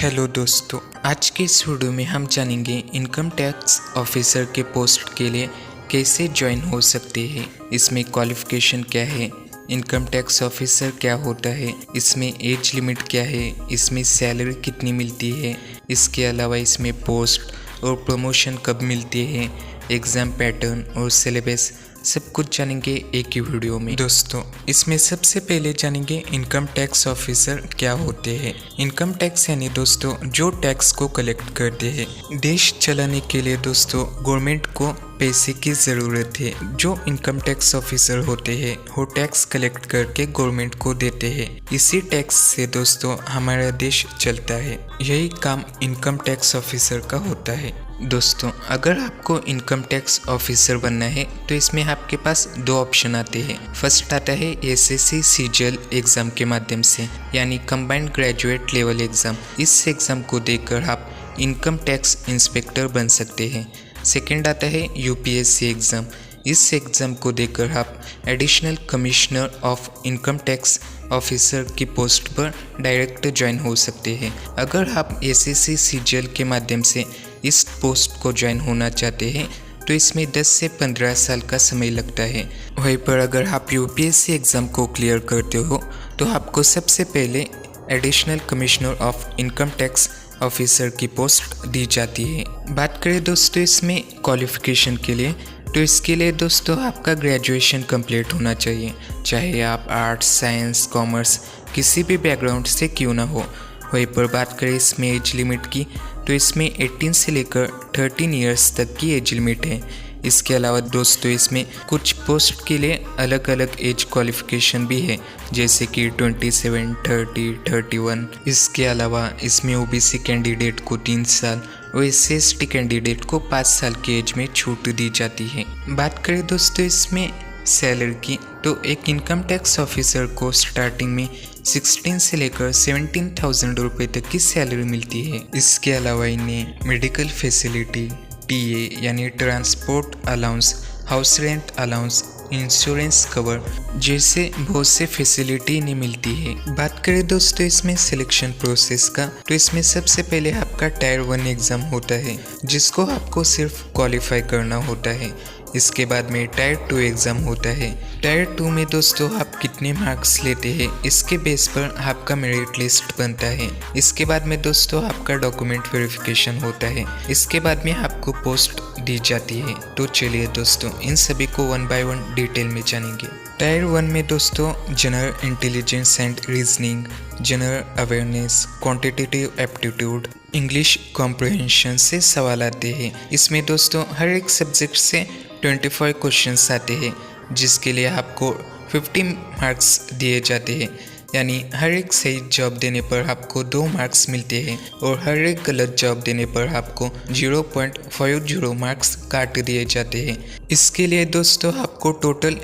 Hello दोस्तों, आज के इस वीडियो में हम जानेंगे इनकम टैक्स ऑफिसर के पोस्ट के लिए कैसे ज्वाइन हो सकते हैं। इसमें क्वालिफिकेशन क्या है, इनकम टैक्स ऑफिसर क्या होता है, इसमें एज लिमिट क्या है, इसमें सैलरी कितनी मिलती है, इसके अलावा इसमें पोस्ट और प्रमोशन कब मिलती है, एग्ज़ाम पैटर्न और सिलेबस सब कुछ जानेंगे एक ही वीडियो में। दोस्तों, इसमें सबसे पहले जानेंगे इनकम टैक्स ऑफिसर क्या होते हैं। इनकम टैक्स यानी दोस्तों जो टैक्स को कलेक्ट करते हैं। देश चलाने के लिए दोस्तों गवर्नमेंट को पैसे की ज़रूरत है। जो इनकम टैक्स ऑफिसर होते हैं वो टैक्स कलेक्ट करके गवर्नमेंट को देते हैं। इसी टैक्स से दोस्तों हमारा देश चलता है। यही काम इनकम टैक्स ऑफिसर का होता है। दोस्तों, अगर आपको इनकम टैक्स ऑफिसर बनना है तो इसमें आपके पास दो ऑप्शन आते हैं। फर्स्ट आता है एसएससी सीजीएल एग्ज़ाम के माध्यम से, यानी कंबाइंड ग्रेजुएट लेवल एग्ज़ाम। इस एग्ज़ाम को देकर आप इनकम टैक्स इंस्पेक्टर बन सकते हैं। सेकेंड आता है यूपीएससी एग्ज़ाम। इस एग्ज़ाम को देकर आप additional commissioner of income tax officer की पोस्ट पर डायरेक्ट ज्वाइन हो सकते हैं। अगर आप एसएससी सीजीएल के माध्यम से इस पोस्ट को ज्वाइन होना चाहते हैं तो इसमें 10 से 15 साल का समय लगता है। वहीं पर अगर आप यूपीएससी एग्ज़ाम को क्लियर करते हो तो आपको सबसे पहले additional commissioner of income tax officer की पोस्ट दी जाती है। बात करें दोस्तों इसमें क्वालिफ़िकेशन के लिए, तो इसके लिए दोस्तों आपका ग्रेजुएशन कंप्लीट होना चाहिए, चाहे आप आर्ट्स, साइंस, कॉमर्स किसी भी बैकग्राउंड से क्यों ना हो। वहीं पर बात करें इसमें एज लिमिट की, तो इसमें 18 से लेकर 13 इयर्स तक की एज लिमिट है। इसके अलावा दोस्तों इसमें कुछ पोस्ट के लिए अलग अलग एज क्वालिफिकेशन भी है, जैसे कि 27, 30, 31। इसके अलावा इसमें ओबीसी कैंडिडेट को 3 साल और SC/ST कैंडिडेट को 5 साल की एज में छूट दी जाती है। बात करें दोस्तों इसमें सैलरी की, तो एक इनकम टैक्स ऑफिसर को स्टार्टिंग में 16 से लेकर 17,000 रुपये तक की सैलरी मिलती है। इसके अलावा इन्हें मेडिकल फैसिलिटी, टीए यानी transport allowance, house rent allowance, insurance cover जैसे बहुत से फैसिलिटी इन्हें मिलती है। बात करें दोस्तों इसमें सिलेक्शन प्रोसेस का, तो इसमें सबसे पहले आपका टायर 1 एग्ज़ाम होता है जिसको आपको सिर्फ क्वालिफाई करना होता है। इसके बाद में टायर 2 एग्ज़ाम होता है। टायर 2 में दोस्तों आप कितने मार्क्स लेते हैं इसके बेस पर आपका मेरिट लिस्ट बनता है। इसके बाद में दोस्तों आपका डॉक्यूमेंट वेरिफिकेशन होता है। इसके बाद में आपको पोस्ट दी जाती है। तो चलिए दोस्तों इन सभी को 1 बाय 1 डिटेल में जानेंगे। टायर 1 में दोस्तों general intelligence and reasoning, general awareness, quantitative aptitude, English comprehension से सवाल आते हैं। इसमें दोस्तों हर एक सब्जेक्ट से 25 क्वेश्चंस आते हैं, जिसके लिए आपको 50 मार्क्स दिए जाते हैं। यानी हर एक सही जवाब देने पर आपको 2 मार्क्स मिलते हैं और हर एक गलत जवाब देने पर आपको 0.50 मार्क्स काट दिए जाते हैं। इसके लिए दोस्तों आपको टोटल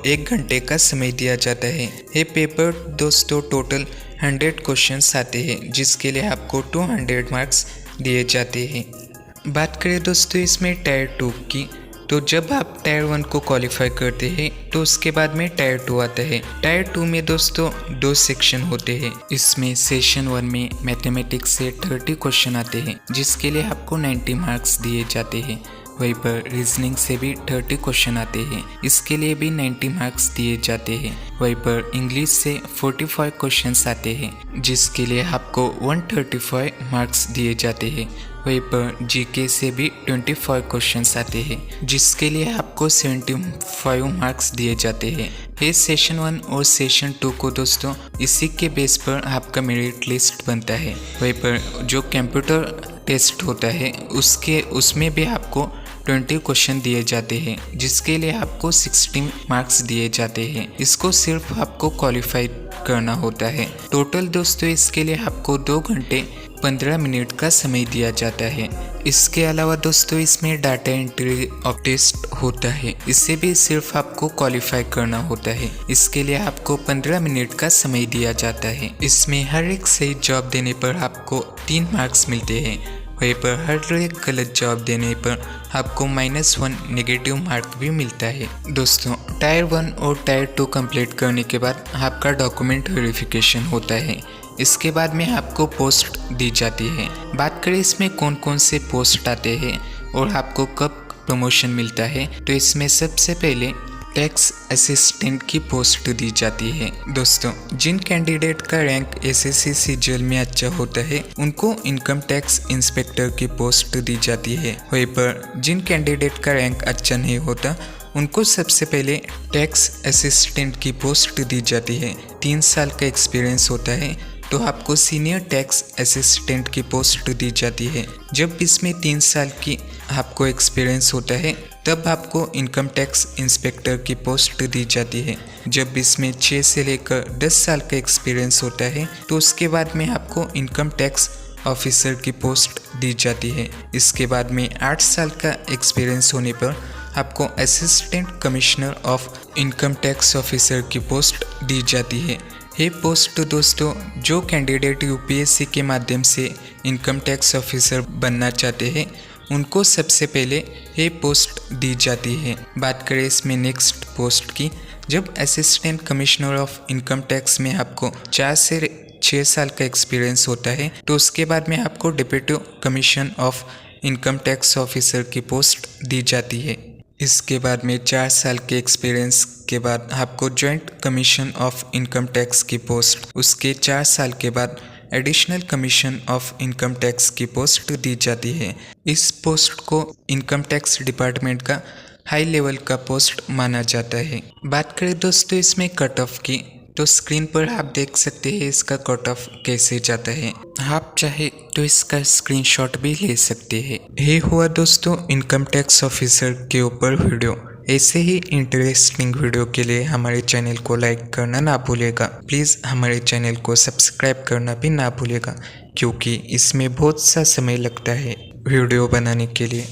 1 घंटे का समय दिया जाता है। ये पेपर दोस्तों टोटल 100 क्वेश्चंस आते हैं, जिसके लिए आपको 200 मार्क्स दिए जाते हैं। बात करें दोस्तों इसमें टायर 2 की, तो जब आप टायर 1 को क्वालिफाई करते हैं तो उसके बाद में टायर 2 आता है। टायर 2 में दोस्तों 2 सेक्शन होते हैं। इसमें सेशन 1 में मैथमेटिक्स से 30 क्वेश्चन आते हैं, जिसके लिए आपको 90 मार्क्स दिए जाते हैं। वहीं पर रीजनिंग से भी 30 क्वेश्चन आते हैं, इसके लिए भी 90 मार्क्स दिए जाते हैं। वहीं पर इंग्लिश से 45 क्वेश्चंस आते हैं, जिसके लिए आपको 135 मार्क्स दिए जाते हैं। वहीं पर जीके से भी 25 क्वेश्चंस आते हैं, जिसके लिए आपको 75 मार्क्स दिए जाते हैं। ये सेशन 1 और सेशन 2 को दोस्तों इसी के बेस पर आपका मेरिट लिस्ट बनता है। वहीं पर जो कंप्यूटर टेस्ट होता है उसमें भी आपको 20 क्वेश्चन दिए जाते हैं, जिसके लिए आपको 60 मार्क्स दिए जाते हैं। इसको सिर्फ आपको क्वालिफाई करना होता है। टोटल दोस्तों इसके लिए आपको 2 घंटे 15 मिनट का समय दिया जाता है। इसके अलावा दोस्तों इसमें डाटा एंट्री ऑफ टेस्ट होता है, इससे भी सिर्फ आपको क्वालिफाई करना होता है। इसके लिए आपको 15 मिनट का समय दिया जाता है। इसमें हर एक सही जवाब देने पर आपको 3 मार्क्स मिलते हैं। वहीं पर हर एक गलत जवाब देने पर आपको -1 नेगेटिव मार्क भी मिलता है। दोस्तों टायर 1 और टायर 2 कंप्लीट करने के बाद आपका डॉक्यूमेंट वेरिफिकेशन होता है। इसके बाद में आपको पोस्ट दी जाती है। बात करें इसमें कौन कौन से पोस्ट आते हैं और आपको कब प्रमोशन मिलता है, तो इसमें सबसे पहले टैक्स असिस्टेंट की पोस्ट दी जाती है। दोस्तों, जिन कैंडिडेट का रैंक एसएससी सीजीएल में अच्छा होता है उनको इनकम टैक्स इंस्पेक्टर की पोस्ट दी जाती है। वहीं पर जिन कैंडिडेट का रैंक अच्छा नहीं होता उनको सबसे पहले टैक्स असिस्टेंट की पोस्ट दी जाती है। 3 साल का एक्सपीरियंस होता है तो आपको सीनियर टैक्स असिस्टेंट की पोस्ट दी जाती है। जब इसमें 3 साल की आपको एक्सपीरियंस होता है तब आपको इनकम टैक्स इंस्पेक्टर की पोस्ट दी जाती है। जब इसमें 6 से लेकर 10 साल का एक्सपीरियंस होता है तो उसके बाद में आपको इनकम टैक्स ऑफिसर की पोस्ट दी जाती है। इसके बाद में 8 साल का एक्सपीरियंस होने पर आपको assistant commissioner of income tax officer की पोस्ट दी जाती है। ये पोस्ट दोस्तों, जो कैंडिडेट यूपीएससी के माध्यम से इनकम टैक्स ऑफिसर बनना चाहते हैं उनको सबसे पहले ये पोस्ट दी जाती है। बात करें इसमें नेक्स्ट पोस्ट की, जब assistant commissioner of income tax में आपको 4 से 6 साल का एक्सपीरियंस होता है तो उसके बाद में आपको deputy commission of income tax officer की पोस्ट दी जाती है। इसके बाद में 4 साल के एक्सपीरियंस के बाद आपको joint commission of income tax की पोस्ट, उसके 4 साल के बाद additional commission of income tax की पोस्ट दी जाती है। इस पोस्ट को इनकम टैक्स डिपार्टमेंट का हाई लेवल का पोस्ट माना जाता है। बात करें दोस्तों इसमें कट ऑफ की, तो स्क्रीन पर आप देख सकते हैं इसका कट ऑफ कैसे जाता है। आप चाहे तो इसका स्क्रीनशॉट भी ले सकते हैं। ये हुआ दोस्तों इनकम टैक्स ऑफिसर के ऊपर वीडियो। ऐसे ही इंटरेस्टिंग वीडियो के लिए हमारे चैनल को लाइक करना ना भूलिएगा। प्लीज़ हमारे चैनल को सब्सक्राइब करना भी ना भूलिएगा, क्योंकि इसमें बहुत सा समय लगता है वीडियो बनाने के लिए।